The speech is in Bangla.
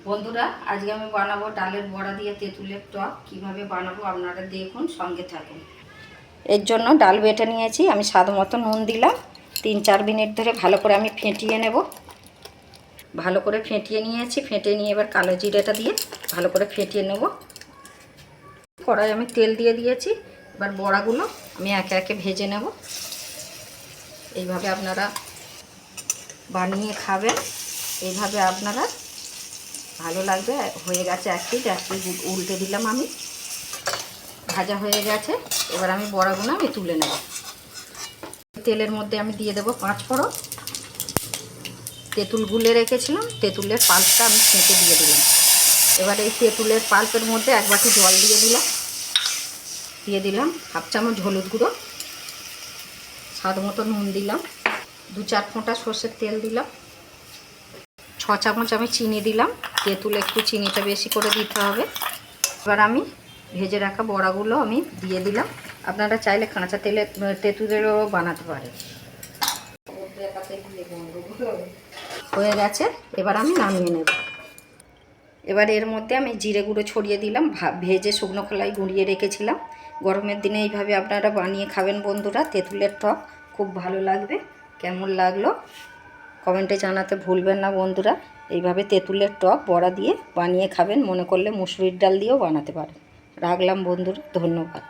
বন্ধুরা, আজকে আমি বানাবো ডালের বড়া দিয়ে তেঁতুলের টক। কিভাবে বানাবো আপনারা দেখুন, সঙ্গে থাকুন। এর জন্য ডাল বেটে নিয়েছি, আমি স্বাদ মতো নুন দিলাম। 3-4 মিনিট ধরে ভালো করে আমি ফেটিয়ে নেব। ভালো করে ফেটিয়ে নিয়েছি, ফেটিয়ে নিয়ে এবার কালো জিরেটা দিয়ে ভালো করে ফেটিয়ে নেব। কড়াই আমি তেল দিয়ে দিয়েছি। এবার বড়াগুলো আমি একে একে ভেজে নেব। এইভাবে আপনারা বানিয়ে খাবেন, এইভাবে আপনারা ভালো লাগবে। হয়ে গেছে এক পিঠ উল্টে দিলাম, আমি ভাজা হয়ে গেছে। এবার আমি বড়াগুলো আমি তুলে নেব। তেলের মধ্যে আমি দিয়ে দেবো 5 ফোড়ন। তেঁতুল গুলে রেখেছিলাম, তেঁতুলের পাল্পটা আমি ছেঁকে দিয়ে দিলাম। এবার এই তেঁতুলের পাল্পের মধ্যে 1 বাটি জল দিয়ে দিলাম 1/2 চামচ হলুদ গুঁড়ো, স্বাদ মতো নুন দিলাম, 2-4 ফোঁটা সর্ষের তেল দিলাম, 6 চামচ আমি চিনি দিলাম। তেঁতুল একটু চিনিটা বেশি করে দিতে হবে। এবার আমি ভেজে রাখা বড়াগুলো আমি দিয়ে দিলাম। আপনারা চাইলে কাঁচা তেলে তেঁতুলেরও বানাতে পারেন। হয়ে গেছে, এবার আমি নামিয়ে নেব। এবার এর মধ্যে আমি জিরে গুঁড়ো ছড়িয়ে দিলাম। ভেজে শুকনো খোলায় গুঁড়িয়ে রেখেছিলাম। গরমের দিনে এইভাবে আপনারা বানিয়ে খাবেন বন্ধুরা, তেঁতুলের টক খুব ভালো লাগবে। কেমন লাগলো কমেন্টে জানাতে ভুলবেন না বন্ধুরা। এইভাবে তেঁতুলের টক বড়া দিয়ে বানিয়ে খাবেন। মনে করলে মুসুরির ডাল দিয়েও বানাতে পারেন। রাখলাম বন্ধুরা, ধন্যবাদ।